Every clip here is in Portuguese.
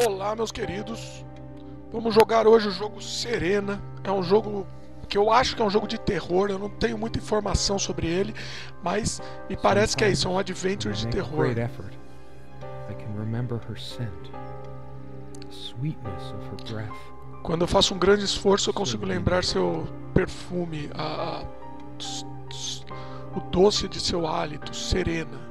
Olá, meus queridos. Vamos jogar hoje o jogo Serena. É um jogo que eu acho que é um jogo de terror. Eu não tenho muita informação sobre ele, mas me parece que é isso, é um adventure de terror. Quando eu faço um grande esforço, eu consigo lembrar seu perfume, o doce de seu hálito, Serena.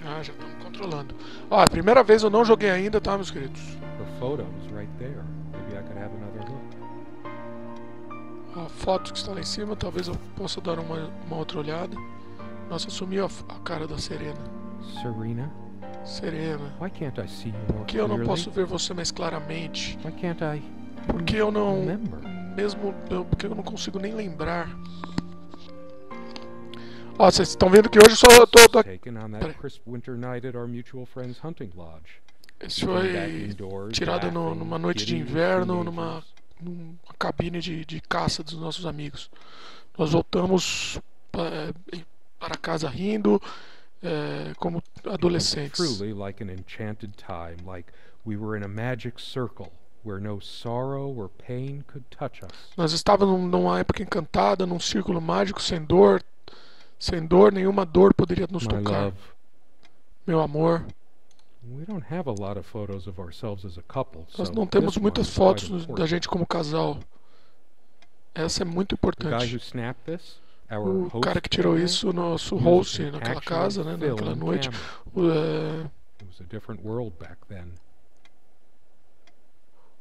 Ah, já estamos controlando. Ó, a primeira vez eu não joguei ainda, tá, meus queridos? A foto que está lá em cima, talvez eu possa dar uma outra olhada. Nossa, sumiu a cara da Serena. Serena. Por que eu não posso ver você mais claramente? Por que eu não... Porque eu não consigo nem lembrar. Ó, vocês estão vendo que hoje só eu tô... Esse foi tirado numa noite de inverno, numa cabine de caça dos nossos amigos. Nós voltamos para casa rindo, como adolescentes. Nós estávamos numa época encantada, num círculo mágico, sem dor, nenhuma dor poderia nos tocar. Meu amor. Nós não temos muitas fotos da gente como casal. Essa é muito importante. O cara que tirou isso, nosso host naquela casa, né, naquela noite,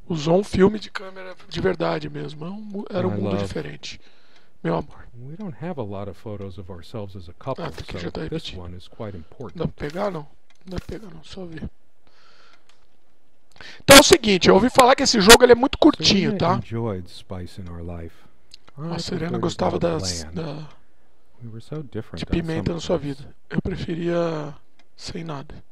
usou um filme de câmera de verdade mesmo. Era um mundo diferente. Meu amor. Aqui já tá repetindo. Dá pra pegar, não? Não dá pra pegar, não. Só ver. Então é o seguinte, eu ouvi falar que esse jogo ele é muito curtinho, tá? A Serena gostava de pimenta na sua vida. Eu preferia sem nada.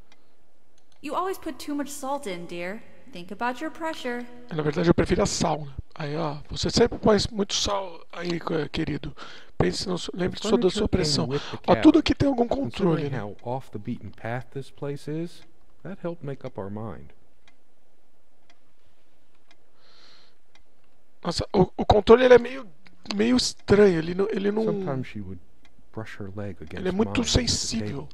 You always put too much salt in, dear. Think about your pressure. Na verdade, eu prefiro a sal, né? Aí, ó, você sempre põe muito sal aí, querido. Pense, lembre da sua pressão. Ó, tudo aqui tem algum controle, né? Nossa, o controle ele é meio estranho. Ele não. Ele é muito sensível.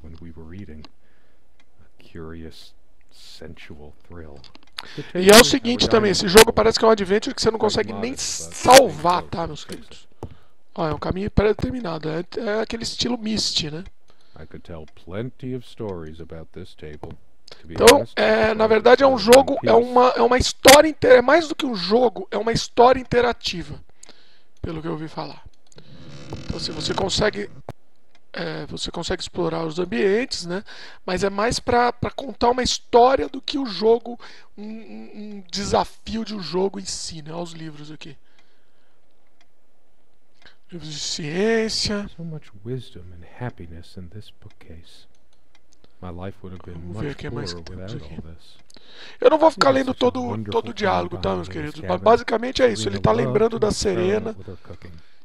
E é o seguinte também, esse jogo parece que é um adventure que você não consegue nem salvar, tá, meus queridos? Ó, é um caminho pré-determinado, é aquele estilo Myst, né? Então, na verdade é um jogo, é uma história inteira, é mais do que um jogo, é uma história interativa, pelo que eu ouvi falar. Então, assim, você consegue explorar os ambientes, né? Mas é mais para contar uma história do que o jogo, um desafio de um jogo em si, né? Olha os livros aqui. Livros de ciência. Vamos ver o que mais que temos aqui. Eu não vou ficar lendo todo o diálogo, tá, meus queridos? Mas basicamente é isso. Ele está lembrando da Serena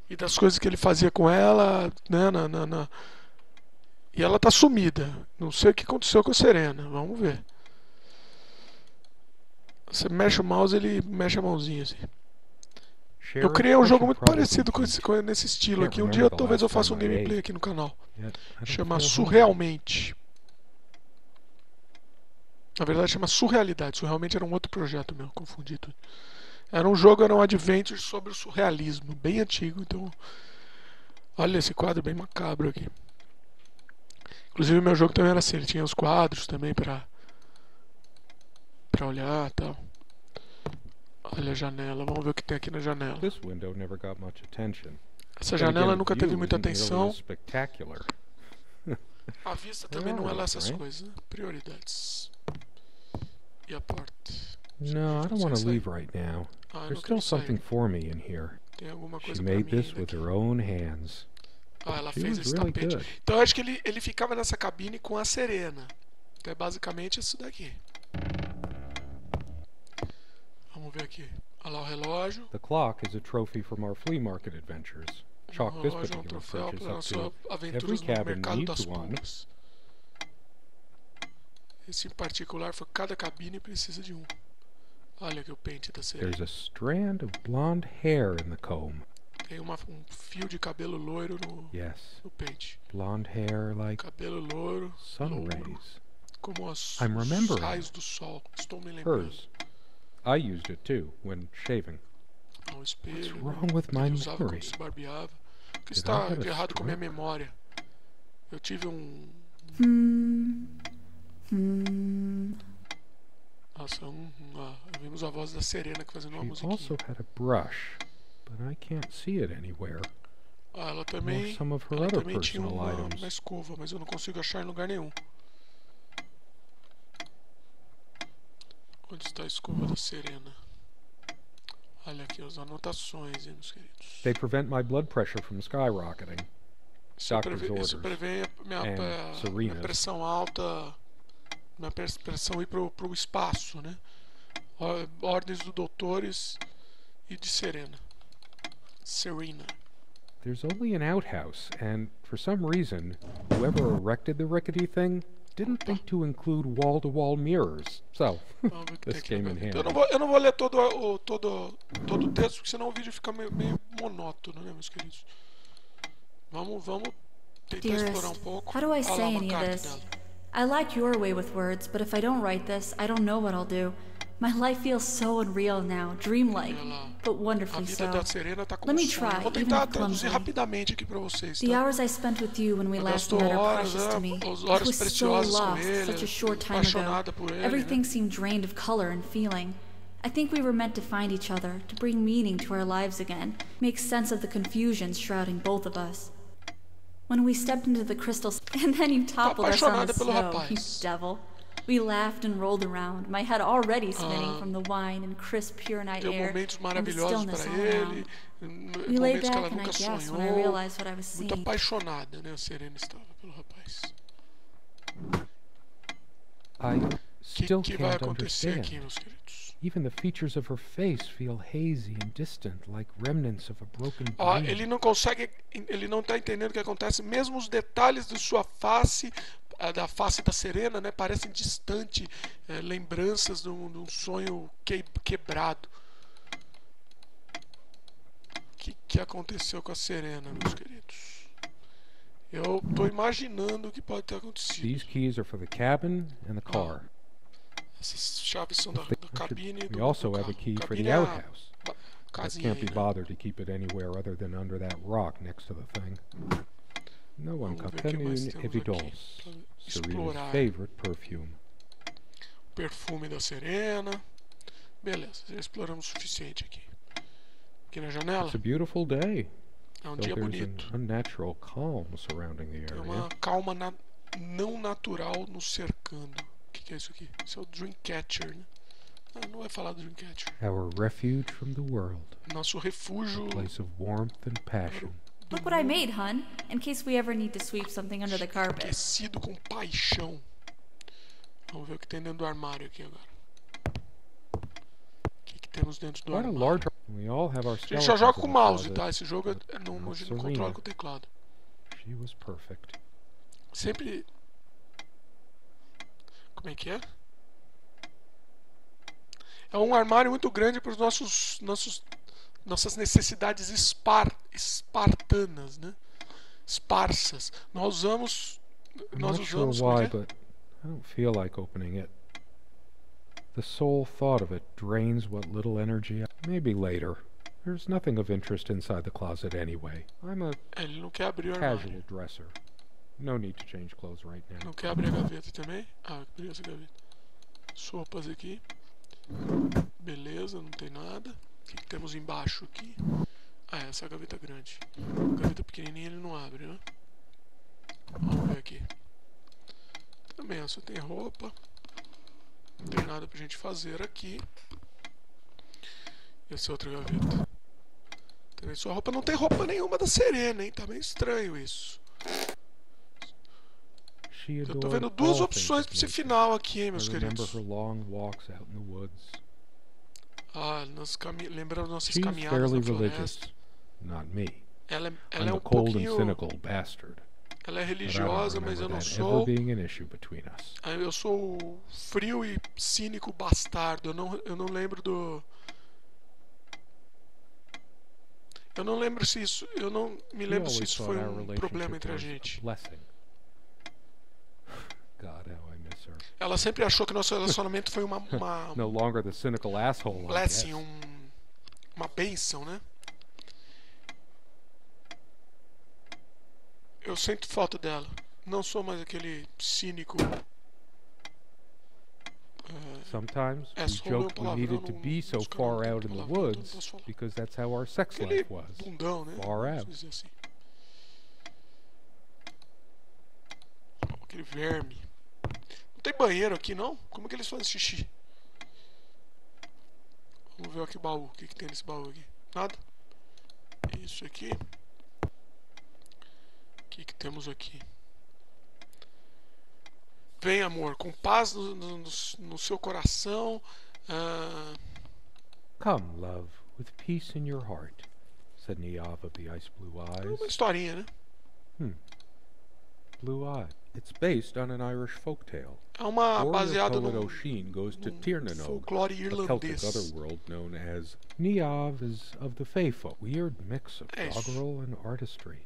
e das coisas que ele fazia com ela, né, e ela tá sumida. Não sei o que aconteceu com a Serena. Vamos ver. Você mexe o mouse, ele mexe a mãozinha assim. Eu criei um jogo muito parecido nesse estilo aqui. Um dia talvez eu faça um gameplay aqui no canal. Chama Surrealmente. Na verdade chama Surrealidade. Surrealmente era um outro projeto meu, confundi tudo. Era um adventure sobre o surrealismo, bem antigo, então... Olha esse quadro bem macabro aqui. Inclusive o meu jogo também era assim, ele tinha os quadros também pra olhar e tal. Olha a janela, vamos ver o que tem aqui na janela. Essa janela nunca teve muita atenção. A vista também não é lá essas coisas, né? Prioridades. E a porta? No, I don't want to leave right now. There's still something for me in here. She made this with her own hands. Ela fez esse tapete. Então eu acho que ele ficava nessa cabine com a Serena. Então é basicamente isso daqui. Vamos ver aqui. Olha lá o relógio. The clock is a trophy from our flea market adventures. Chalk this particular purchase up to every cabin needs one. Esse em particular foi cada cabine precisa de um. Olha aqui o pente da Serena. There's a strand of blonde hair in the comb. Tem um fio de cabelo loiro no pente. Blonde hair like cabelo loiro, sun rays. Como os remembering raios do sol. Estou me lembrando. hers. I used it too when shaving. Um espelho. What's wrong with my usava quando memory? se barbeava. O que Did está I have de a errado com a minha stroke? memória? Eu tive Nossa, vimos a voz da Serena que fazendo uma She musiquinha. also had a brush, but I can't see it anywhere. Ela também, some of her ela other também tinha personal uma items. escova, mas eu não consigo achar em lugar nenhum. Onde está a escova da Serena? Olha aqui as anotações, hein, meus queridos. They prevent my blood pressure from skyrocketing. Isso prevê minha pressão alta, minha pressão ir pro espaço, né? Ordens dos doutores e de Serena. There's only an outhouse, and for some reason, whoever erected the rickety thing didn't think to include wall-to-wall mirrors. So, this came in handy. Eu não vou ler todo o texto, porque senão o vídeo fica meio monótono, né, meus queridos? Vamos tentar explorar um pouco. How do I say any of this? I like your way with words, but if I don't write this, I don't know what I'll do. My life feels so unreal now, dreamlike, but wonderfully so. Let me try, Vou tentar traduzir rapidamente aqui para vocês. The hours I spent with you when we last met are precious to me. I was so lost such a short time ago. Everything seemed drained of color and feeling. I think we were meant to find each other, to bring meaning to our lives again, make sense of the confusion shrouding both of us. When we stepped into the crystals, and then you toppled us on the snow, you devil. We laughed and rolled around, my head already spinning from the wine and crisp, pure night air, and the stillness all around. We lay back and I gasped when I realized what I was seeing. Muito apaixonada, né, a Serena estava pelo rapaz. I still que vai can't acontecer understand. aqui, meus queridos? Even the features of her face feel hazy and distant, like remnants of a broken Ó, dream. ele não está entendendo o que acontece. Mesmo os detalhes de sua face, da face da Serena, né, parecem distantes, lembranças de um sonho quebrado. O que aconteceu com a Serena, meus queridos? Eu estou imaginando o que pode ter acontecido. These keys are for the cabin and the car. Essas chaves são da cabine e do We also carro. have a key for Cabine the é a outhouse. I casinha can't be aí, né? bothered to keep it anywhere other than under that rock next to the thing. No one Vamos ver o que mais temos aqui evidols. pra Serena's explorar. favorite perfume. Perfume da Serena. Beleza, já exploramos o suficiente aqui. Aqui na janela. It's a beautiful day. É um Though dia there's bonito. an unnatural calm surrounding the Tem area. uma calma não natural nos cercando. O que é isso aqui? Isso é o Dreamcatcher, né? Ah, não vai falar do Dreamcatcher. Our refuge from the world. Nosso refúgio. A place of warmth and passion. Look what I made, hun, in case we ever need to sweep something under the carpet. Aquecido com paixão. Vamos ver o que tem dentro do armário aqui agora. O que temos dentro do Quite a armário? large. We all have our A gente skeletons já joga in com o the mouse, closet. tá? Esse jogo a gente não controla com o teclado. She was perfect. Sempre. Como é que é? É um armário muito grande para os nossas necessidades espartanas, né? Esparsas. Nós usamos. I'm Nós not sure usamos. why, Como é but I don't feel like opening it. The sole thought of it drains what little energy. Maybe later. There's nothing of interest inside the closet anyway. I'm a Ele não quer abrir o casual armário. dresser. No need to change clothes right now. Não quer abrir a gaveta também? Ah, abriu essa gaveta. Sopas aqui. Beleza, não tem nada. O que temos embaixo aqui? Ah, essa é a gaveta grande. Gaveta pequenininha ele não abre, né? Vamos ver aqui. Também só tem roupa. Não tem nada pra gente fazer aqui. E essa outra gaveta. Também sua roupa. Não tem roupa nenhuma da Serena, hein? Tá meio estranho isso. Eu tô vendo duas opções pra esse final aqui, hein, meus queridos. Ah, lembrando nossas caminhadas na floresta. Not me. Ela I'm é the um cold and pouquinho. cynical bastard. Ela é religiosa, mas eu não sou. Eu sou frio e cínico bastardo. Eu não lembro do... Eu não lembro se isso... Eu não me lembro se isso foi um problema entre a gente. Ela sempre achou que nosso relacionamento foi uma blessing, uma bênção, né? Eu sinto falta dela. Não sou mais aquele cínico. Sometimes we joked we needed to be so far out in the woods because that's how our sex life was. Bundão, né? Far out. Assim. Aquele verme. Não tem banheiro aqui, não? Como é que eles fazem xixi? Vamos ver aqui o baú. O que tem nesse baú aqui? Nada? Isso aqui. O que temos aqui? Vem, amor, com paz no seu coração. Come, love, with peace in your heart, said Niamh of the ice blue eyes. É uma historinha, né? Blue Eye. It's based on an Irish folktale. É uma baseada no folklore irlandês. A Celtic otherworld known as Niamh is of the faithful. Weird mix of doggerel and artistry.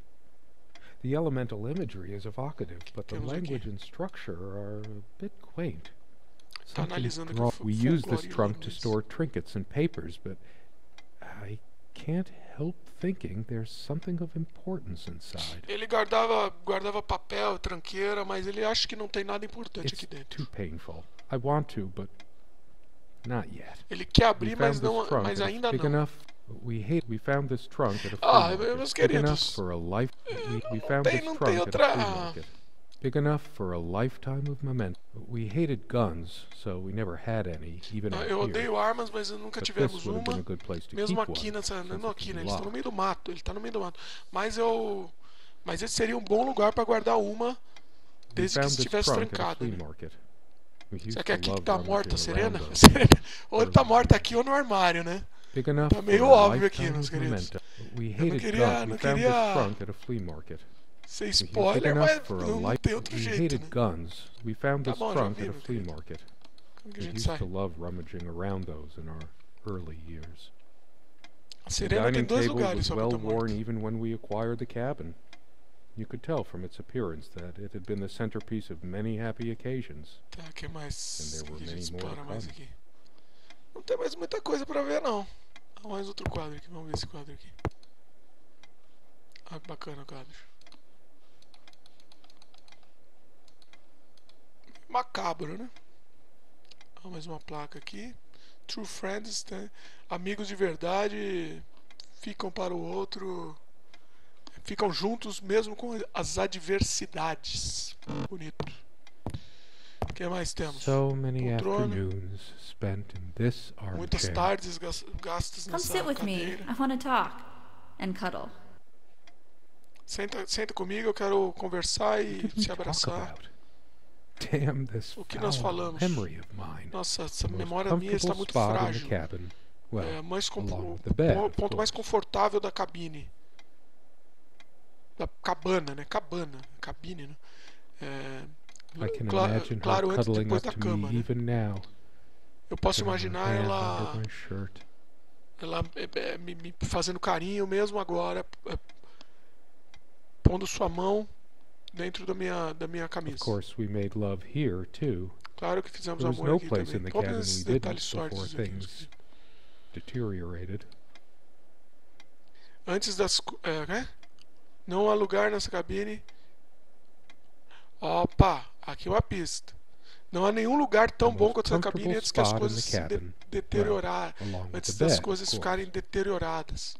The elemental imagery is evocative, but the language and structure are a bit quaint. We use this trunk to store trinkets and papers, but I can't help thinking there's something of importance inside. Ele guardava papel, tranqueira, mas ele acha que não tem nada importante aqui dentro. Too painful. I want to, but not yet. Ele quer abrir, mas ainda não. We found this trunk at a flea market. Meus queridos. We found this trunk at a flea market. Big enough for a lifetime of memento. We hated guns, so we never had any, even out here. Eu odeio armas, mas nunca tivemos uma. Mesmo aqui não aqui, né? Eles estão no meio do mato. Ele está no meio do mato. Mas esse seria um bom lugar para guardar uma, desde que estivesse trancada. Né? Será que é aqui que está morta a Serena? Ou ele está morta aqui ou no armário, né? Tá meio óbvio aqui, meus queridos. Eu não queria ser spoiler, mas não tem outro jeito, né? We found this trunk at a flea market. Como que a We gente used sai? to love rummaging around those in our early years. A The Serena tem dining dois table lugares was só pra well tá worn morta. even when we acquired the cabin. You could tell from its appearance that it had been the centerpiece of many happy occasions. Tá, o que mais? And there O were que a gente many more explora to mais come. aqui? Não tem mais muita coisa pra ver, não. Mais outro quadro aqui, vamos ver esse quadro aqui. Ah, que bacana o quadro. Macabro, né? Mais uma placa aqui. True friends, né? Amigos de verdade ficam para o outro, ficam juntos mesmo com as adversidades. Bonito. O que mais temos? So many afternoons spent in this Muitas armchair. tardes gastas Come nessa sit with me. cadeira. I want to talk and cuddle. Senta comigo, eu quero conversar What e did we se talk abraçar. about? Damn this O que nós foul falamos? memory of mine. Nossa, essa The most memória minha está muito comfortable spot in frágil. the cabin. Well, É, along o with the bed, of ponto mais course. confortável da cabine. Da cabana, né? Cabine, né? I can imagine her antes e cuddling depois up da to cama, me né? even now. Eu posso putting her imaginar hand ela under my shirt. me fazendo carinho mesmo agora, pondo sua mão dentro da minha Of camisa. course, we made love here too. Claro que fizemos There was amor no aqui place in também. the Todos cabin esses we detalhes didn't before sórdidos aqui. things deteriorated. Antes das... Não há lugar nessa cabine. Opa, aqui é uma pista. Não há nenhum lugar tão The bom most quanto essa cabine antes que as comfortable coisas spot in the se cabin. deteriorar. Well, along with Antes the das bed, coisas of ficarem course. deterioradas.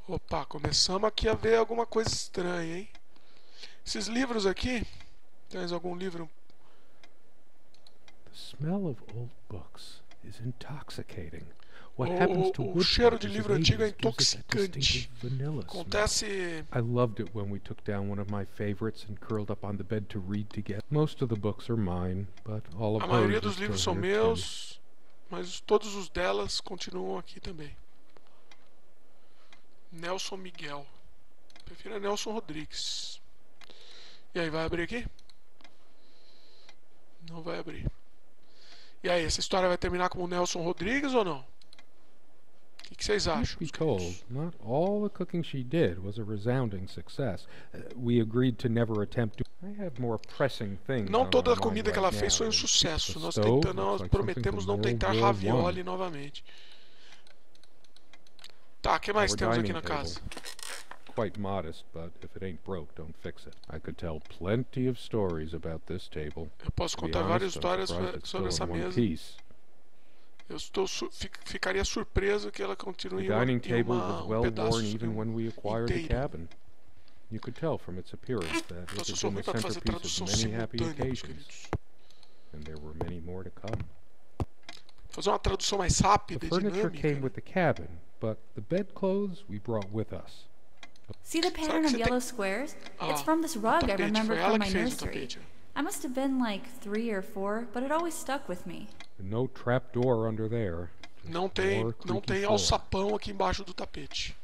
Opa, começamos aqui a ver alguma coisa estranha, hein? Esses livros aqui... Tens algum livro? The smell of old books is intoxicating. What happens to O cheiro de woodpeckers livro of antigo é ages gives it a intoxicante. distinctive vanilla smell. Acontece... I loved it when we took down one of my favorites and curled up on the bed to read together. Most of the books are mine, but all of A hers maioria are dos still livros são here meus, mas todos os delas continuam aqui também. Nelson Miguel. Prefiro a Nelson Rodrigues. E aí, vai abrir aqui? Não vai abrir. E aí, essa história vai terminar como o Nelson Rodrigues ou não? O que vocês acham? Be told, not all the cooking she did was a resounding success. We agreed to never attempt to. I have more pressing things. Não toda a comida que ela fez foi um sucesso. Nós prometemos não tentar ravioli novamente. Tá, o que mais temos aqui na casa? Quite modest, but if it ain't broke, don't fix it. I could tell plenty of stories about this table. Eu posso contar várias histórias sobre essa mesa. Eu ficaria surpreso que ela continue em um pedaço inteiro. You could tell from its appearance that it had been the centerpiece of many happy occasions, and there were many more to come. Fazer uma tradução mais rápida e dinâmica. The furniture came with the cabin, but the bedclothes we brought with us. See the pattern of yellow squares? It's from this rug I remember from my nursery. I must have been like 3 or 4, but it always stuck with me. No trap door under there. Não tem alçapão aqui embaixo do tapete.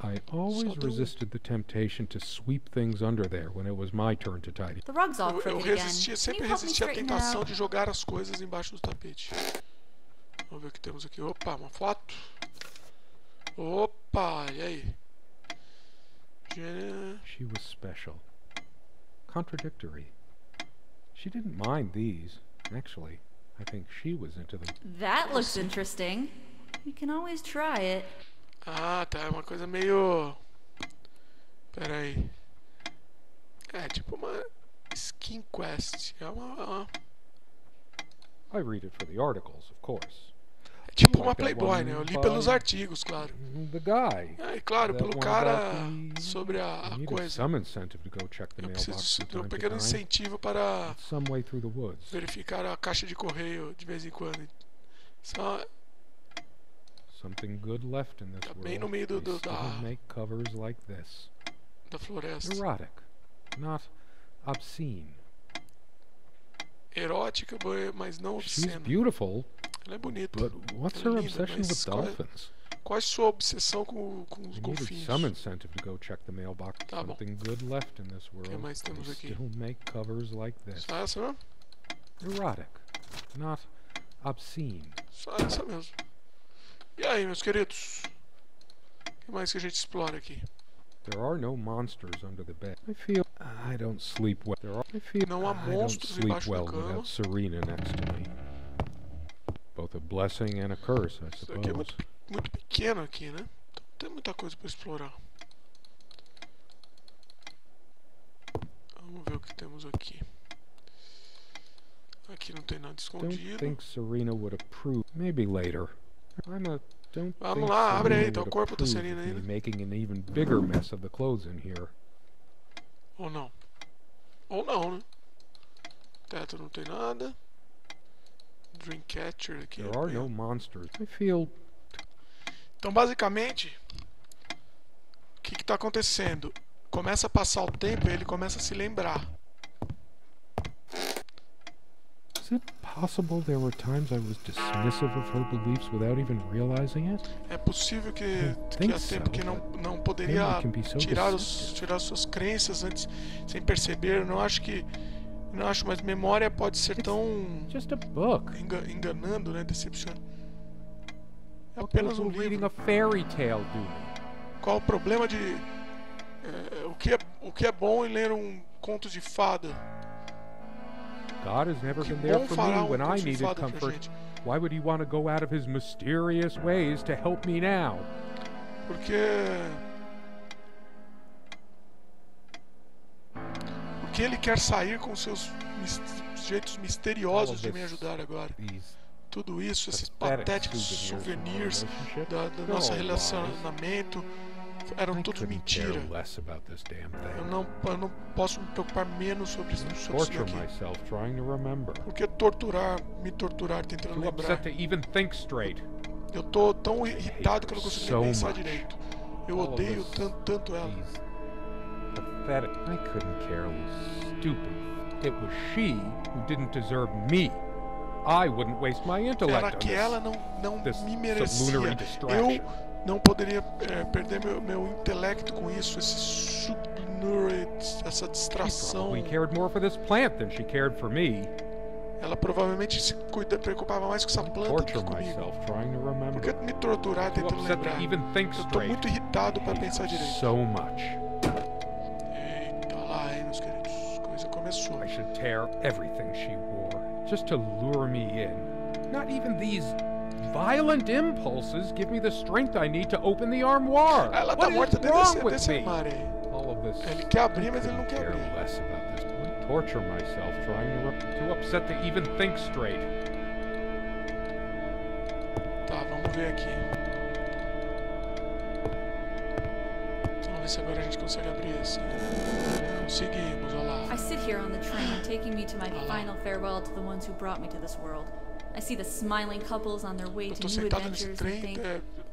I always resisted the temptation to sweep things under there when it was my turn to tidy. The rug's all crooked again. Sempre resisti à tentação de jogar as coisas embaixo do tapete. Vamos ver o que temos aqui. Opa, uma foto. Opa, e aí? She was special. Contradictory. She didn't mind these. Actually, I think she was into them. That looks interesting. We can always try it. Ah, tá. É uma coisa meio... Pera aí. É tipo uma skin quest. É uma... I read it for the articles, of course. É tipo uma Playboy, né? Eu li pelos artigos, claro. The guy. É, claro, pelo cara sobre a coisa. Eu preciso de um pequeno incentivo para verificar a caixa de correio de vez em quando. Só... Something good left in this bem no meio da floresta. Erotic, not obscene. Erótica, mas não obscena. She's beautiful. Ela é bonita. But what's her obsession with dolphins? Qual é a sua obsessão com os golfinhos? Some incentive to go check the mailbox. Tá bom. Something good left in this world. O que mais temos aqui? Still make covers like this. Só essa mesmo? Erotic, not obscene. Só essa mesmo. E aí, meus queridos? O que mais que a gente explora aqui? There are no monsters under the bed. I feel I don't sleep well. Não há monstros embaixo da cama. Without Serena next to me. Both a blessing and a curse, I suppose. Isso aqui é muito pequeno aqui, né? Então não tem muita coisa para explorar. Vamos ver o que temos aqui. Aqui não tem nada escondido. Don't think Serena would approve. Maybe later. Vamos lá, abre aí, tá o corpo da Serena ainda. Making an even bigger mess of the clothes in here. Ou não. Ou não, né? Teto não tem nada. Dreamcatcher aqui. There are no monsters. I feel... Então, basicamente, o que está acontecendo? Começa a passar o tempo e ele começa a se lembrar. Is it possible there were times I was dismissive of her beliefs without even realizing it? É possível que há tempo que não poderia tirar suas crenças antes, sem perceber. Eu não acho, mas memória pode ser tão enganando, né, decepcionando. É apenas um livro. Qual o problema de o que é bom em ler um conto de fada? God has never been there for me when I needed comfort. Why would he want to go out of his mysterious ways to help me now? Porque ele quer sair com seus jeitos misteriosos de me ajudar agora. Tudo isso, esses patéticos souvenirs do nosso relacionamento, eram tudo mentira. Eu não posso me preocupar menos sobre isso daqui. Por que me torturar tentando lembrar? Eu tô tão irritado que eu não consigo nem pensar direito. Eu odeio tanto ela. I couldn't care less. Stupid. It was she who didn't deserve me. I wouldn't waste my intellect on this. Era que ela não me merecia. Eu não poderia perder meu intelecto com isso, essa essa distração. She cared more for this plant than she cared for me. Ela provavelmente se preocupava mais com essa planta do que comigo. Por que me torturar tentando lembrar? Eu tô muito irritado para pensar direito. Eita lá, hein, meus queridos. A coisa começou. I should tear everything she wore, just to lure me in. Not even these violent impulses give me the strength I need to open the armoire. Ela tá morta desse armário aí. Ele quer abrir, mas ele não quer abrir. Torture myself trying to upset to even think straight. Tá, vamos ver aqui. Vamos ver se agora a gente consegue abrir esse. Conseguimos, olha lá. I sit here on the train, taking me to my final farewell to the ones who brought me to this world. I see the smiling couples on their way to new adventures and think,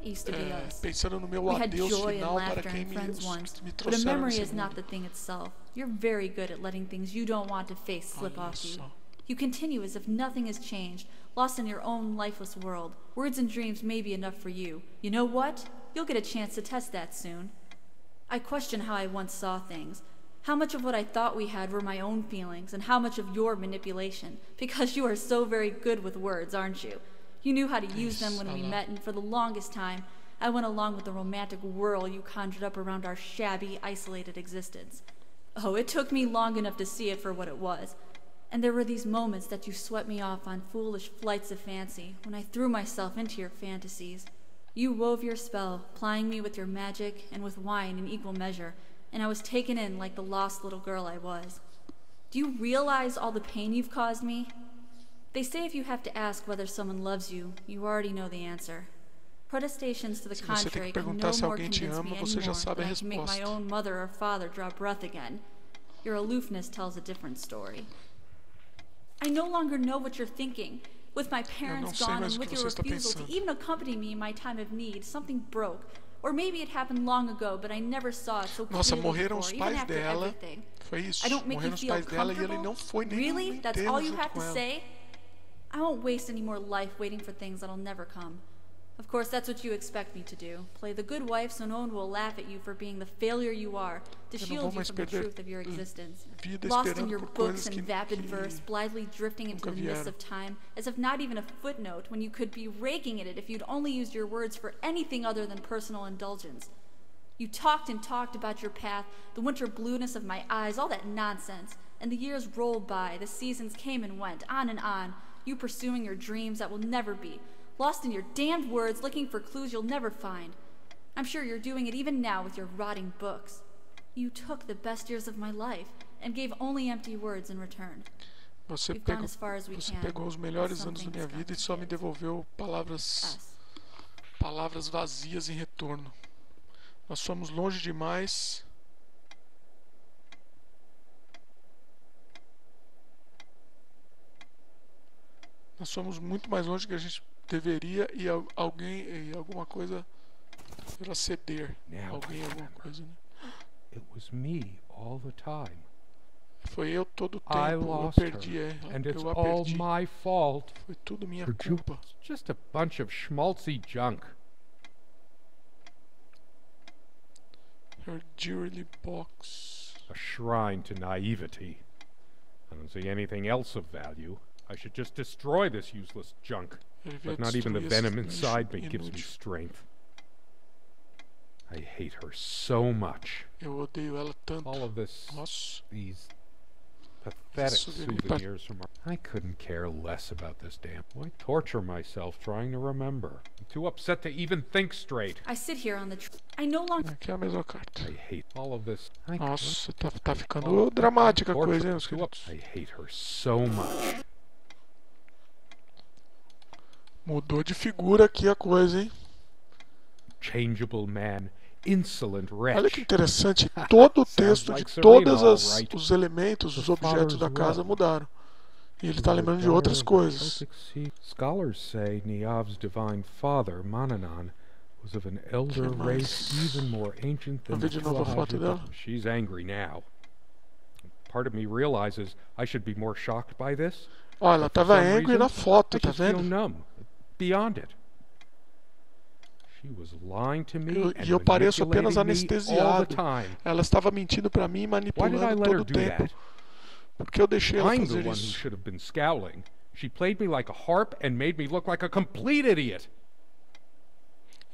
used to be us. Pensando no meu We had adeus joy and final para laughter quem and friends once, me but a trouxeram memory nesse is not mundo. the thing itself. You're very good at letting things you don't want to face slip off you. You continue as if nothing has changed, lost in your own lifeless world. Words and dreams may be enough for you. You know what? You'll get a chance to test that soon. I question how I once saw things. How much of what I thought we had were my own feelings, and how much of your manipulation, because you are so very good with words, aren't you? You knew how to use them when we met, and for the longest time, I went along with the romantic whirl you conjured up around our shabby, isolated existence. Oh, it took me long enough to see it for what it was. And there were these moments that you swept me off on foolish flights of fancy, when I threw myself into your fantasies. You wove your spell, plying me with your magic and with wine in equal measure, and I was taken in like the lost little girl I was. Do you realize all the pain you've caused me? They say if you have to ask whether someone loves you, you already know the answer. Protestations to the contrary can no more convince me anymore than I can make my own mother or father draw breath again. Your aloofness tells a different story. I no longer know what you're thinking. With my parents gone and with your refusal to even accompany me in my time of need, something broke. Or maybe it happened long ago, but I never saw it so clearly before, even after everything. I don't make you feel comfortable? Really? That's all you have to say? I won't waste any more life waiting for things that'll never come. Of course, that's what you expect me to do. Play the good wife so no one will laugh at you for being the failure you are, to shield you from the truth of your existence. Lost in your books and vapid verse, blithely drifting into the mists of time, as if not even a footnote, when you could be raking at it if you'd only used your words for anything other than personal indulgence. You talked and talked about your path, the winter blueness of my eyes, all that nonsense. And the years rolled by, the seasons came and went, on, you pursuing your dreams that will never be, lost in your damned words, looking for clues you'll never find. I'm sure you're doing it even now with your rotting books. You took the best years of my life and gave only empty words in return. Você pegou os melhores anos da minha vida e só me devolveu palavras vazias em retorno. Nós fomos longe demais. Nós somos muito mais longe do que a gente deveria e alguma coisa para ceder. Alguém, alguma coisa, né? It was me all the time. Foi eu todo o tempo. Eu perdi, eu a perdi. My fault. Foi tudo minha culpa. Just a bunch of schmaltzy junk. Her jewelry box. A shrine to naivety. I don't see anything else of value. I should just destroy this useless junk. But not even the venom inside me gives me strength. I hate her so much. Eu odeio ela tanto. All of this, Nossa. These pathetic souvenirs from her. I couldn't care less about this damn. Why torture myself trying to remember? I'm too upset to even think straight. I sit here on the I no longer. Aqui é a mesma carta. I hate all of this. Nossa, tá ficando dramática a coisa, hein, I hate her so much. Mudou de figura aqui a coisa, hein? Changeable man, insolent wretch. Olha que interessante, todo o texto de todos os elementos, os objetos da casa mudaram. E ele está lembrando de outras coisas. Scholars say Niav's divine father, Mananan, was of an elder race even more ancient than the She's angry now. Part of me realizes I should be more shocked by this. Olha, ela estava angry na foto, tá vendo? Numb. Beyond it. E eu pareço apenas anestesiado. Ela estava mentindo para mim e manipulando todo o tempo. Por que eu deixei ela fazer isso? She played me like a harp and made me look like a complete idiot.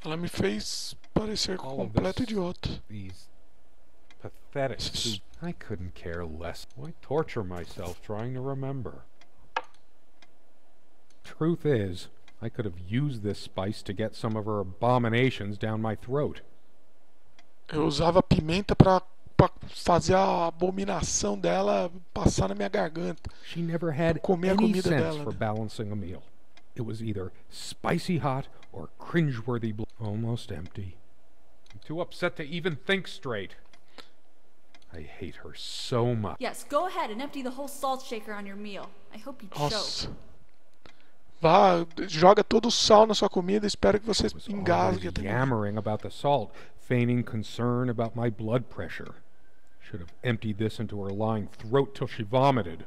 Ela me fez parecer um completo idiota. These pathetic. I couldn't care less. Why torture myself trying to remember? Truth is, I could have used this spice to get some of her abominations down my throat. Eu usava pimenta para fazer a abominação dela passar na minha garganta. She never had comer a any comida sense dela. for balancing a meal. It was either spicy hot or cringeworthy almost empty. I'm too upset to even think straight. I hate her so much. Yes, go ahead and empty the whole salt shaker on your meal. I hope you choke. Vá, joga todo o sal na sua comida, espero que você engasgue. Yammering about the salt, feigning concern about my blood pressure. Should have emptied this into her lying throat till she vomited.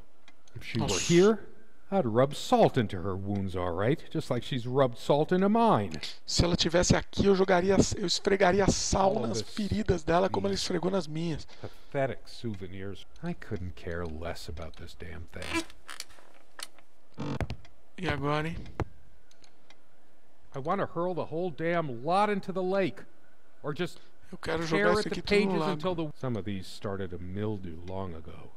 If she were here, I'd rub salt into her wounds, all right, just like she's rubbed salt into mine. Se ela tivesse aqui, eu esfregaria sal nas feridas dela como ela esfregou nas minhas. Pathetic souvenirs. I couldn't care less about this damn thing. E agora, hein? I want to hurl the whole damn lot into the lake, or just eu quero jogar isso aqui tudo no lago. Some of these started a mildew long ago.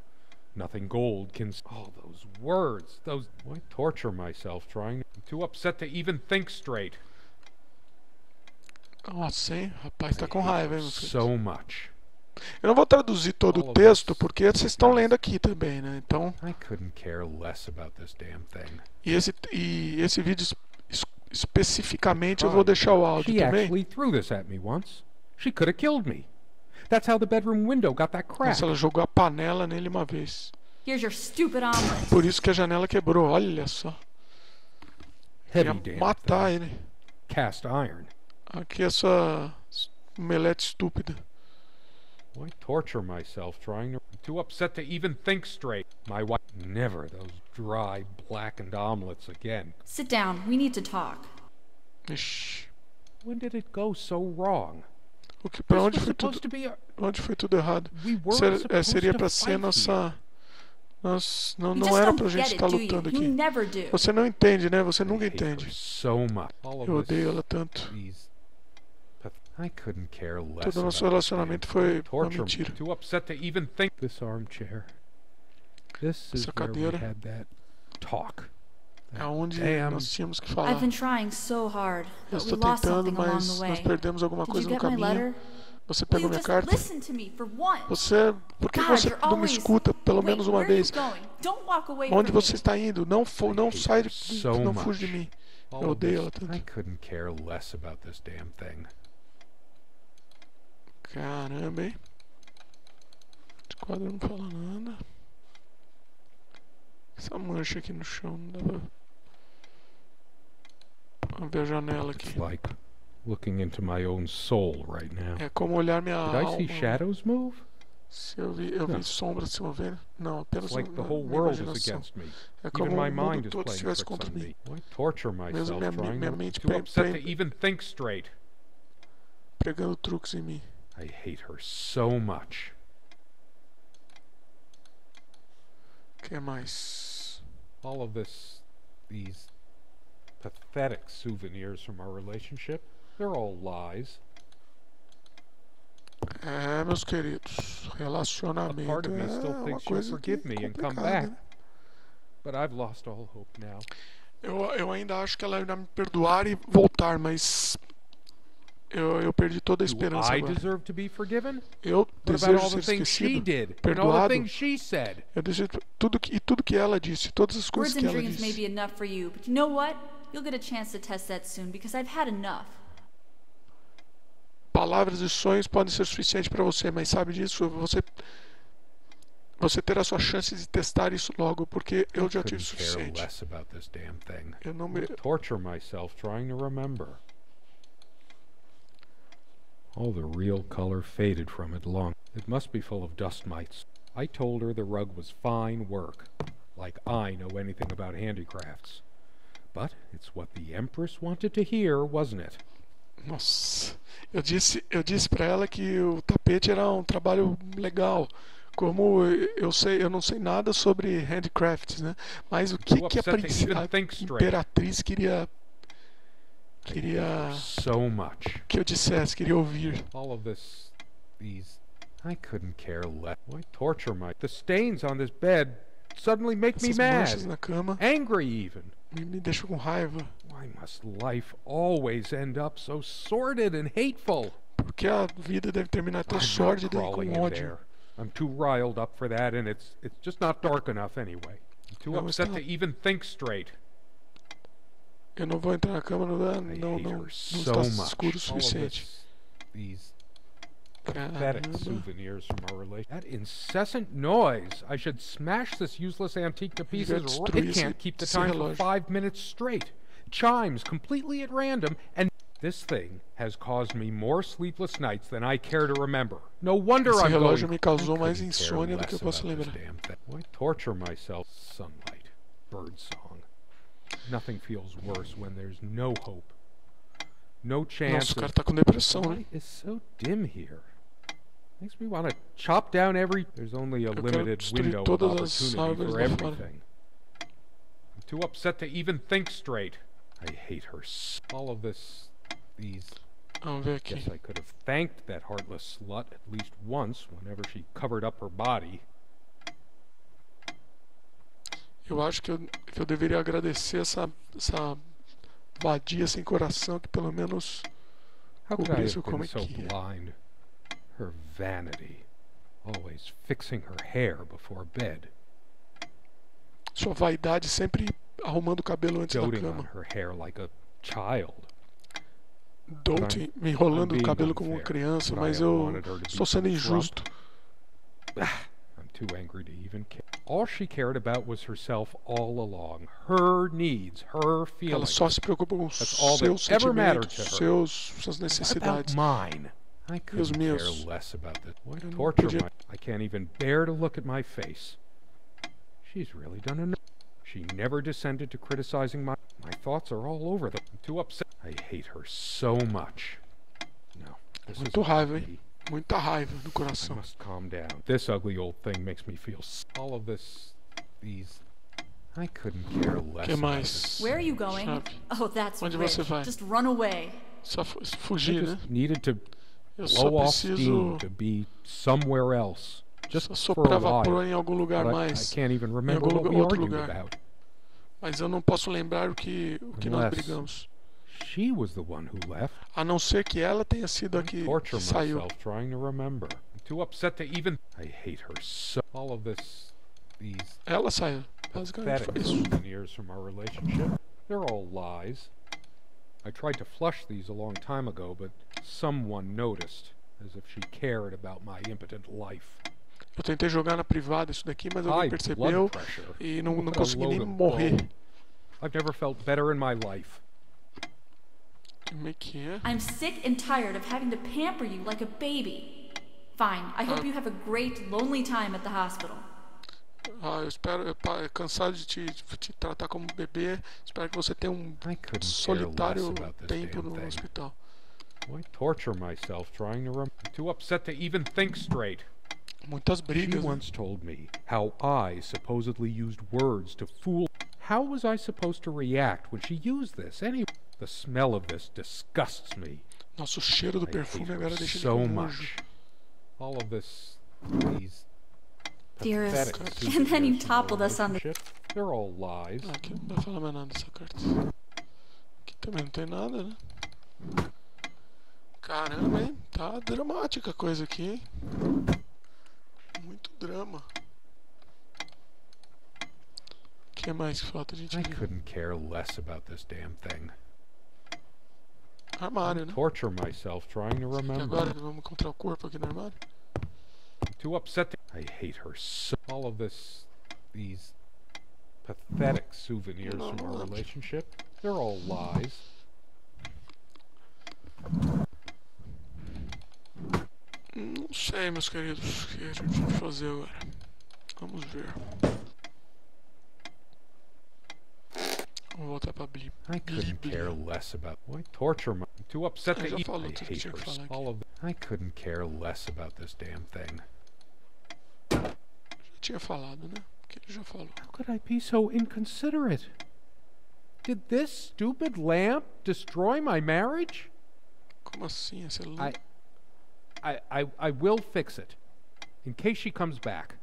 Nothing gold can. Oh, those words. Those. Why torture myself trying? I'm too upset to even think straight. Nossa, hein? Rapaz, tá com raiva, hein, meu filho? So much. Eu não vou traduzir todo o texto porque vocês estão lendo aqui também, né? Então. I couldn't care less about this damn thing. E esse vídeo especificamente eu vou deixar o áudio também. She actually threw this at me once. She could have killed me. That's how the bedroom window got that crack. Nossa, ela jogou a panela nele uma vez. Here's your stupid omelet. Por isso que a janela quebrou, olha só. Ia matar ele. Cast iron. Aqui é sua omelete estúpida. Why torture myself trying to... I'm too upset to even think straight. My wife... Never those dry, blackened omelets again. Sit down. We need to talk. Ixi. When did it go so wrong? Onde foi tudo errado? Seria pra ser nossa... Não era pra gente estar lutando aqui. Você não entende, né? Você nunca entende. Eu odeio ela tanto. Todo o nosso relacionamento foi uma mentira. Essa cadeira é onde nós tínhamos que falar. Eu estou tentando, mas nós perdemos alguma coisa no caminho. Você pegou minha carta? Por que você não me escuta pelo menos uma vez? Onde você está indo? Não sai, não fuja de mim. Eu odeio ela tanto. Caramba, hein? Esse quadro não fala nada. Essa mancha aqui no chão, não dá pra... Vamos ver a janela aqui. Looking into my own soul right now. É como olhar minha alma. Did I see shadows move? Se eu vi sombras se movendo. Não, apenas like the whole world is against me. É como o mundo todo estivesse contra mim. Mesmo minha mente pregando truques em mim. I hate her so much. O que mais? All of these pathetic souvenirs from our relationship. They're all lies. É, meus queridos, relacionamento é uma coisa complicada, né? But I've lost all hope now. Eu ainda acho que ela irá me perdoar e voltar, mas eu perdi toda a esperança agora. Eu desejo ser esquecido, perdoado. Eu desejo tudo que ela disse, todas as coisas que ela disse. You'll get a chance to test that soon because I've had enough. Palavras e sonhos podem ser suficientes para você, mas sabe disso? Você terá sua chance de testar isso logo, porque eu já tive o suficiente. Eu não me... torture myself trying to remember. All the real color faded from it long. It must be full of dust mites. I told her the rug was fine work, like I know anything about handicrafts. But it's what the Empress wanted to hear, wasn't it? Nossa, eu disse para ela que o tapete era um trabalho legal. Como eu não sei nada sobre handicrafts, né? Mas o que a imperatriz queria que eu dissesse, queria ouvir. All of this, these, I couldn't care less. Why torture my? The stains on this bed suddenly make me mad. Na cama, angry even. Me deixam com raiva. Why must life always end up so sordid and hateful? Porque a vida deve terminar tão sórdida e com ódio. I'm too riled up for that, and it's just not dark enough anyway. I'm too upset to even think straight. Eu não vou entrar na cama, não está escuro o suficiente. These pathetic souvenirs from our relationship. That incessant noise! I should smash this useless antique to pieces. It can't keep the time for 5 minutes straight. Chimes completely at random, and this thing has caused me more sleepless nights than I care to remember. No wonder I'm going. Esse relógio me causou mais insônia do que eu posso lembrar. Why torture myself? Sunlight, birdsong. Nothing feels worse when there's no hope. No chance. Nossa, o cara tá com depressão, né? It's so dim here. Makes me want to chop down every. There's only a limited window of opportunity for everything. I'm too upset to even think straight. I hate her. All of this, these. Guess I could have thanked that heartless slut at least once whenever she covered up her body. Eu acho que eu deveria agradecer essa vadia sem coração que pelo menos cobrisse o como é que é. Blind? Her vanity, always fixing her hair before bed. Sua vaidade sempre arrumando o cabelo antes da cama. Her hair like a child. Doting, me enrolando o cabelo como uma criança, mas eu estou sendo injusto. I'm too angry to even care. All she cared about was herself all along. Her needs, her feelings. Ela só se preocupa com seus sentimentos, suas necessidades. Mine. I couldn't care less about this. Why torture my? I can't even bear to look at my face. She's really done enough. She never descended to criticizing my thoughts are all over them. I'm too upset. I hate her so much. No. Muito raiva, hein? Muita raiva no coração. I must calm down. This ugly old thing makes me feel all of this, these. I couldn't care less. Que mais? Where are you going? Sabe? Oh, that's Onde você vai? Just run away. Só fugir, né? Needed to blow off steam to be somewhere else. Just for a while. Em algum lugar mais. I can't even remember what we argued about. Mas eu não posso lembrar o que nós brigamos. She was the one who left. A não ser que ela tenha sido a que saiu. Trying to remember. I'm too upset to even. I hate her so. All of this, these. Ela saiu. Basicamente foi isso. Souvenirs from our relationship. They're all lies. I tried to flush these a long time ago, but someone noticed, as if she cared about my impotent life. Eu tentei jogar na privada isso daqui, mas alguém percebeu e não consegui nem morrer. I've never felt better in my life. Como é que é? I'm sick and tired of having to pamper you like a baby. Fine. I hope you have a great, lonely time at the hospital. Eu espero, cansado de te tratar como bebê. Espero que você tenha solitário tempo no hospital. Why torture myself trying to remember? I'm too upset to even think straight. Muitas brigas. She once told me how I supposedly used words to fool. How was I supposed to react when she used this anyway? The smell of this disgusts me. Nossa, o cheiro do perfume agora deixa so much. All of this, these. Dearest, and then you toppled us on the. They're all lies. Aqui não dá pra falar mais nada dessa carta. Aqui também não tem nada, né? Caramba, hein? Tá dramática a coisa aqui, hein? Muito drama. O que mais que falta a gente ver? I couldn't care less about this damn thing. Armário, né? Torture myself trying to remember. E agora vamos encontrar o corpo aqui no armário? I'm too upset. I hate her so. All of this, these pathetic souvenirs from our relationship. They're all lies. Não sei, meus queridos, o que a gente vai fazer agora. Vamos ver. Vamos voltar pra Bíblia. I couldn't care less about. Why torture my? I'm too upset to eat. Falou I tudo que hate tinha que her. falar aqui. All of. I couldn't care less about this damn thing. Já tinha falado, né? Que ele já falou. How could I be so inconsiderate? Did this stupid lamp destroy my marriage? Como assim essa lâmpada? I will fix it. In case she comes back.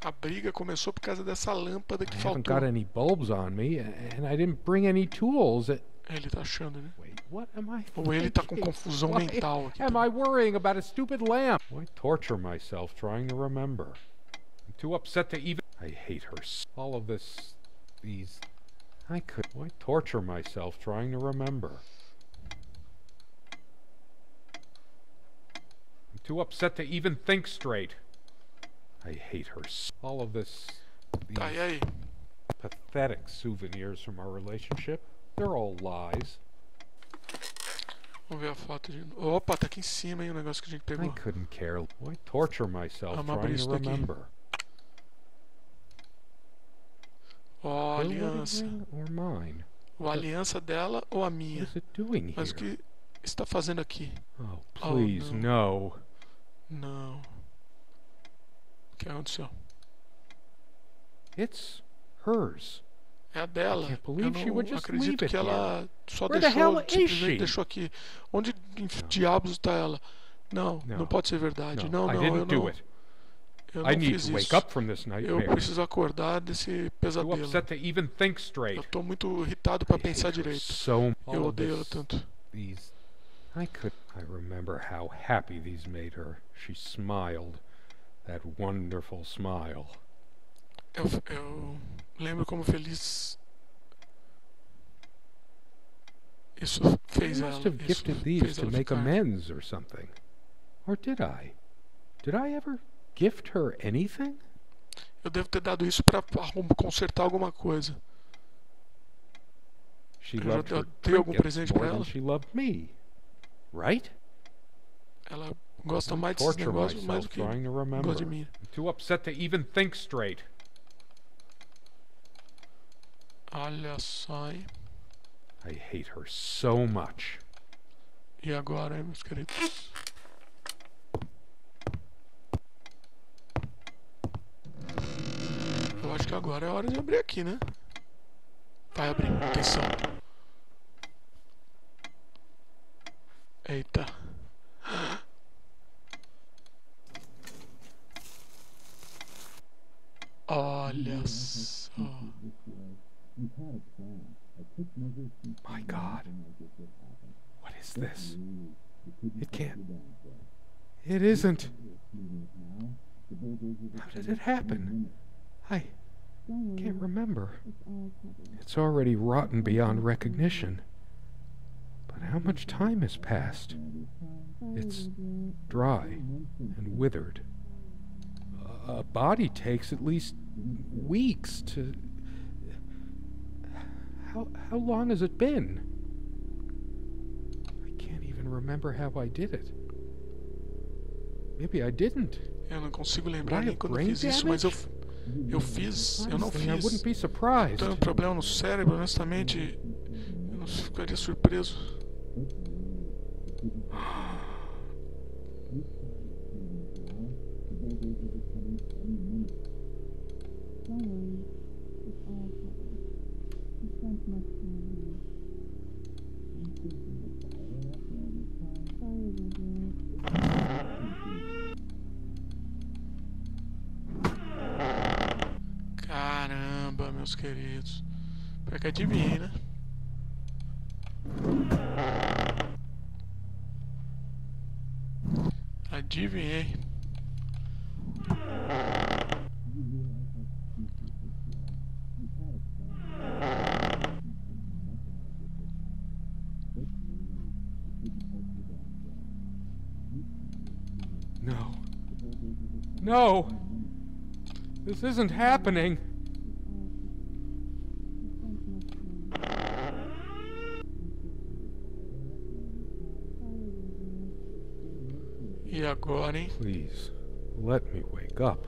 A briga começou por causa dessa lâmpada que I faltou. haven't got any bulbs on me, and I didn't bring any tools. Ele tá achando, né? Wait, what am I Ou ele tá com confusão mental aqui. Am I worrying about a stupid lamp? Why torture myself trying to remember? I'm too upset to even. I hate her. All of this, these. I could. Why torture myself trying to remember? I'm too upset to even think straight. I hate her. All of this. These Tá, e aí? pathetic souvenirs from our relationship. They're all lies. Vamos ver a foto de novo. Opa, tá aqui em cima, hein, o negócio que a gente pegou. I couldn't care. Why torture myself trying to remember? Ó, a aliança. Or mine? A aliança dela ou a minha? What is it doing Mas o here? que está fazendo aqui? Oh, please, no. Não. O que aconteceu? It's hers. É a dela. I can't Eu believe she would não just acredito leave que it ela só Where the hell deixou, is simplesmente she? deixou aqui. Onde diabos está ela? Não, não pode ser verdade. Não, I não, didn't eu do não. it. Eu I não need fiz to wake isso. up from this Eu nightmare. preciso acordar desse Too pesadelo. upset to even think Eu straight. tô muito irritado para I pensar hate her direito. so Eu odeio ela tanto. These, I remember how happy these made her. She smiled, that wonderful smile. Eu lembro como feliz isso fez I ela. must have gifted Isso these fez to ela make ficar. amends or something. Or did I? Did I ever gift her anything? Eu devo ter dado isso para consertar alguma coisa. She Eu já loved her dei algum trinkets presente para more than ela? she loved me, right? Ela gosta mais desses Torture negócios mais do myself que trying to remember. gosta de mim. I'm too upset to even think straight. Olha só, hein? I hate her so much. E agora, hein, meus queridos? Eu acho que agora é hora de abrir aqui, né? Vai abrir. Atenção. Eita. Olha só. My God. What is this? It can't. It isn't. How did it happen? I can't remember. It's already rotten beyond recognition. But how much time has passed? It's dry and withered. A body takes at least weeks to... How long has it been? I can't even remember how I did it. Maybe I didn't. Eu não consigo lembrar nem quando eu fiz isso, mas eu fiz, eu não fiz. I wouldn't be surprised. Tenho um problema no cérebro, honestamente, eu não ficaria surpreso. Caramba, meus queridos. Pra que adivinhe, né? Adivinhei. No. No! This isn't happening! E agora, hein? Please, let me wake up.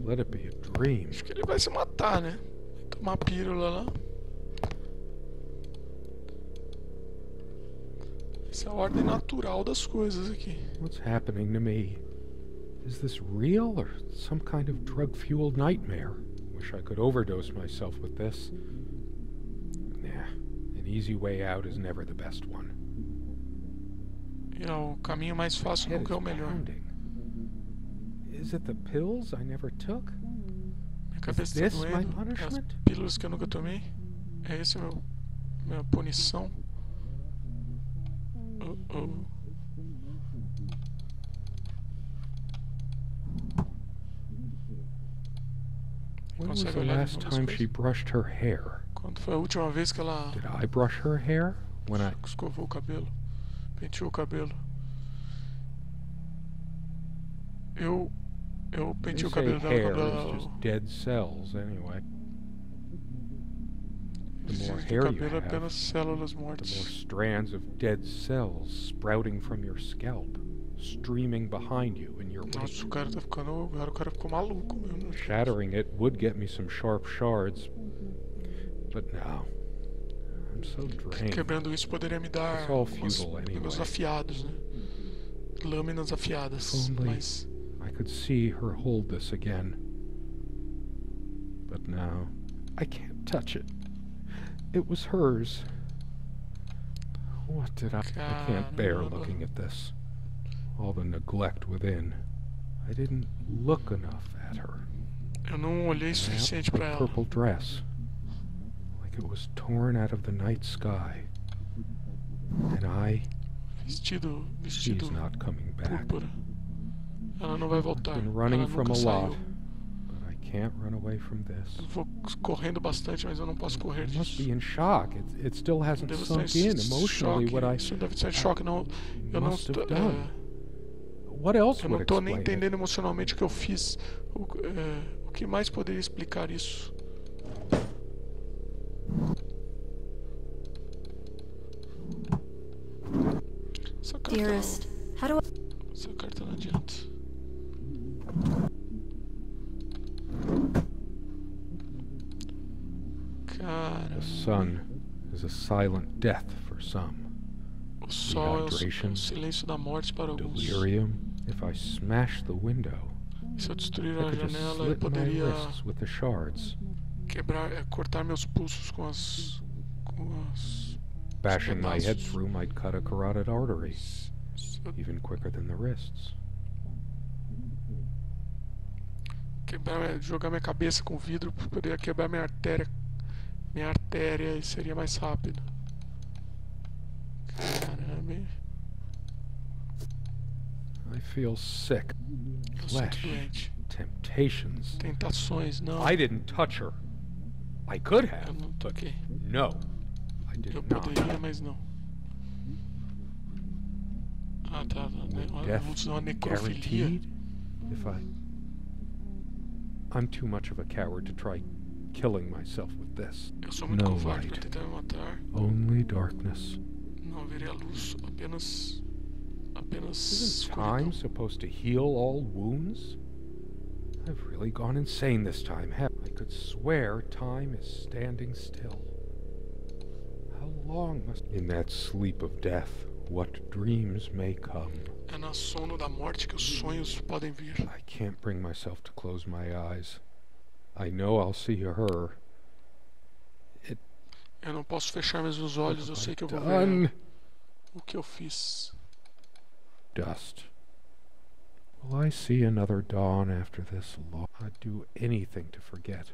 Let it be a dream. Acho que ele vai se matar, né? Vai tomar a pílula lá. Essa é a ordem natural das coisas aqui. What's happening to me? Is this real or some kind of drug-fueled nightmare? Wish I could overdose myself with this. Nah, an easy way out is never the best one. E o caminho mais fácil nunca é o melhor. Is it the pills I never took? Minha cabeça está doendo. As pílulas que eu nunca tomei. É esse minha punição. When was the last time she brushed her hair? Quando foi a última vez que ela... Did I brush her hair? When I... escovou o cabelo. Penteou o cabelo. Eu penteei o cabelo dela quando ela... just dead cells, anyway. The more O hair you cabelo é have, apenas células the more mortas. strands of dead cells sprouting from your scalp, streaming behind you in your wake. Nossa, o cara tá ficando... Agora o cara ficou maluco mesmo. Shattering it would get me some sharp shards, but now I'm so drained. Quebrando isso poderia me dar It's all futile anyway. negócios afiados, né? Lâminas afiadas. Mas I could see her hold this again. But now I can't touch it. It was hers. What did I can't bear looking at this. All the neglect within. I didn't look enough at her. eu não olhei suficiente pra ela. Purple dress. Like it was torn out of the night sky. And Vestido she's not coming back. púrpura. Ela não vai voltar. Been running Ela from nunca a saiu. lot, but I can't run away from this. Eu vou correndo bastante, mas eu não posso correr I must disso. be in shock. It still hasn't Devo sunk estar in emotionally what I Isso deve estar em choque. Não, eu não must have estou... done. What else Eu would não tô nem explain it? entendendo emocionalmente o que eu fiz. O que mais poderia explicar isso? Essa carta Dearest, how do I... Essa carta não adianta. Cara, The sun is a silent death for some. o sol é o Dehydration, silêncio da morte para alguns. Delirium. If I smash the window, Se eu destruir I a could just janela, eu slit my poderia wrists with the shards. cortar meus pulsos com as Bashing my head pedaços. through might cut a carotid artery, Se eu even quicker than the wrists. jogar minha cabeça com vidro, poderia quebrar minha artéria e seria mais rápido. Caramba, hein? I feel sick. Eu Flesh. sinto doente. Temptations. Tentações, não. I didn't touch her. I could Eu have, não but toquei. no, I did Eu not. poderia, mas não. Ah, tá. Death Vamos uma necrofilia. guaranteed? If I'm too much of a coward to try killing myself with this. Eu sou muito No covarde light. pra tentar me matar. Only darkness. Não haveria luz, apenas Isn't escuridão. time supposed to heal all wounds? I've really gone insane this time. I could swear time is standing still. How long must... In that sleep of death, what dreams may come. É no sono da morte que os sonhos podem vir. I can't bring myself to close my eyes. I know I'll see her. Eu não posso fechar meus olhos, eu sei que eu vou ver Done. o que eu fiz. Dust. Will I see another dawn after this long? I'd do anything to forget.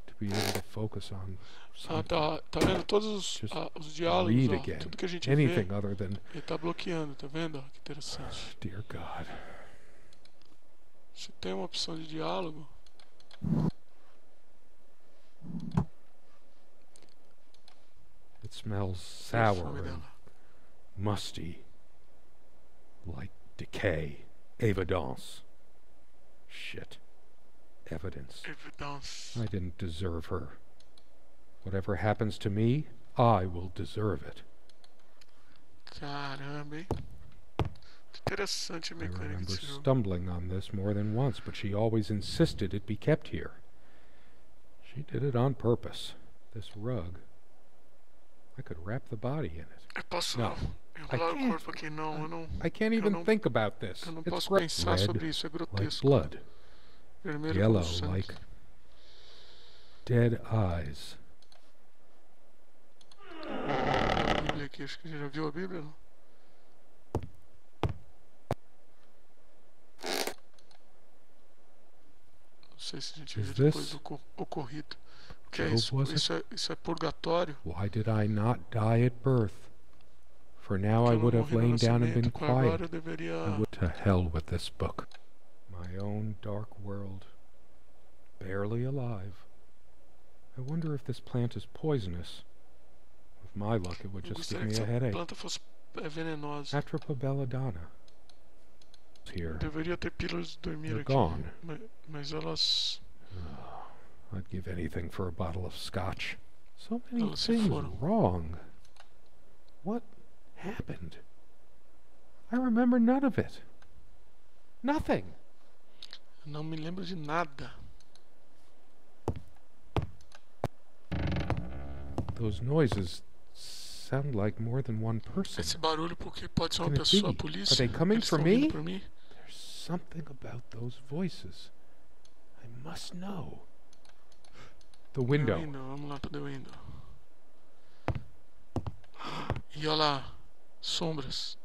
To be able to focus on Ah, something. tá vendo? Todos Just os diálogos, read ó, again. tudo que a gente Anything vê, other than... ele tá bloqueando, tá vendo? Ó, que interessante. Dear God. Se tem uma opção de diálogo, It smells é a sour fome and dela. musty. Like decay. Evidence. Shit. Evidence. Evidence. I didn't deserve her. Whatever happens to me, I will deserve it. Caramba, hein? Interessante a I mecânica remember desse jogo. stumbling on this more than once, but she always insisted it be kept here. She did it on purpose. This rug. I could wrap the body in it. Eu posso... Não. I can't even think about this. Eu não posso It's pensar red, sobre isso, é like grotesco. blood. Vermelho Yellow, como sangue. like dead eyes. A Bíblia aqui, acho que você já viu a Bíblia, não? Não sei se a gente viu depois do ocorrido. O que é isso? Isso é purgatório. Why did I not die at birth? For now I would have lain down and been quiet. I would to hell with this book. My own dark world. Barely alive. I wonder if this plant is poisonous. With my luck, it would just give me a headache. Planta fosse venenosa. Atropa belladonna. Here. Deveria ter pílulas de dormir aqui. Gone. Mas elas... I'd give anything for a bottle of scotch. So many things wrong. What happened? I remember none of it. Nothing. Não me lembro de nada. Those noises sound like more than one person. Esse barulho porque pode ser uma pessoa, a polícia. Are they coming Eles for estão me? vindo por mim? There's something about those voices. I must know. The window. Vamos lá pro the window. E olha lá, sombras.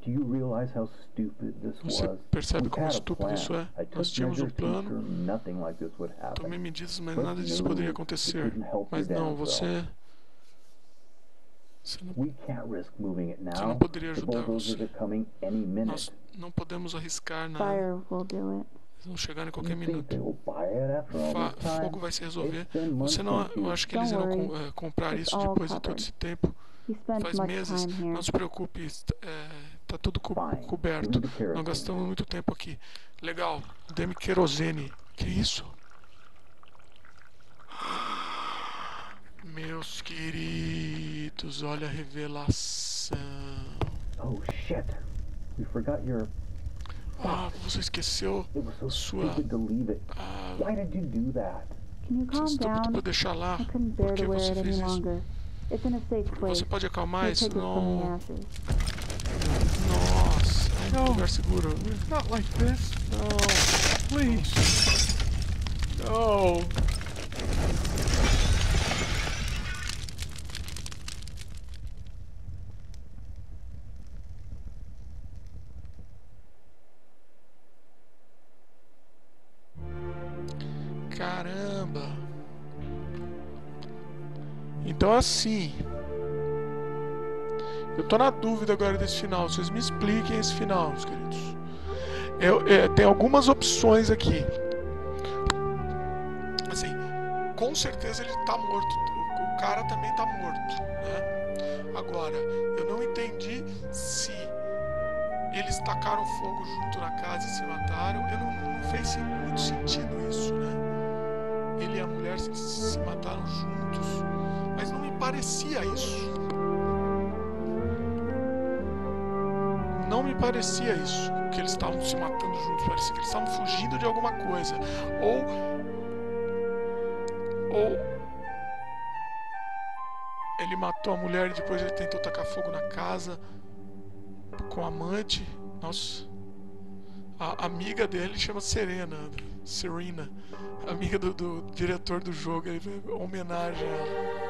Do you realize how stupid this Você was? percebe como estúpido isso é? Nós tínhamos um plano, tomei medidas, mas nada disso poderia acontecer. Mas não, você não poderia ajudar. Nós não podemos arriscar nada. Eles vão chegar em qualquer minuto. Fogo vai se resolver. Você não, eu acho que eles irão comprar isso depois de todo esse tempo. Faz meses, não se preocupe, está tudo coberto. Nós gastamos muito tempo aqui. Legal, dê-me querosene. Que isso? Meus queridos, olha a revelação. Oh shit, we forgot your... você esqueceu sua... Why did you do that? Você pode deixar lá? Por que você fez isso? Porque você pode acalmar isso? Não. Nossa, é um lugar seguro. Not like this. No, please. No. Caramba. Então assim, eu tô na dúvida agora desse final. Vocês me expliquem esse final, meus queridos. Tem algumas opções aqui. Assim, com certeza ele tá morto. O cara também tá morto, né? Agora, eu não entendi se eles tacaram fogo junto na casa e se mataram. Não fez muito sentido isso, né? Ele e a mulher se mataram juntos. Mas não me parecia isso. Não me parecia isso. Que eles estavam se matando juntos. Parecia que eles estavam fugindo de alguma coisa. Ou ele matou a mulher e depois ele tentou tacar fogo na casa com a amante. Nossa. A amiga dele chama Serena. Amiga do diretor do jogo. Ele fez homenagem a ela.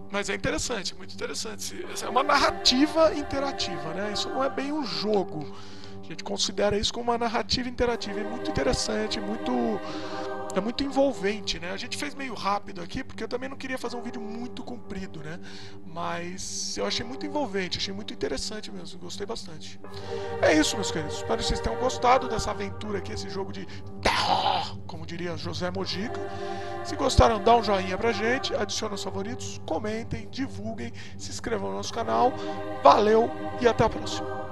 Mas é interessante, muito interessante. Essa é uma narrativa interativa, né? Isso não é bem um jogo. A gente considera isso como uma narrativa interativa. É muito interessante, é muito envolvente, né? A gente fez meio rápido aqui, porque eu também não queria fazer um vídeo muito comprido, né? Mas eu achei muito envolvente, achei muito interessante mesmo, gostei bastante. É isso, meus queridos. Espero que vocês tenham gostado dessa aventura aqui, esse jogo de terror, como diria José Mojica. Se gostaram, dá um joinha pra gente, adicione os favoritos, comentem, divulguem, se inscrevam no nosso canal. Valeu e até a próxima.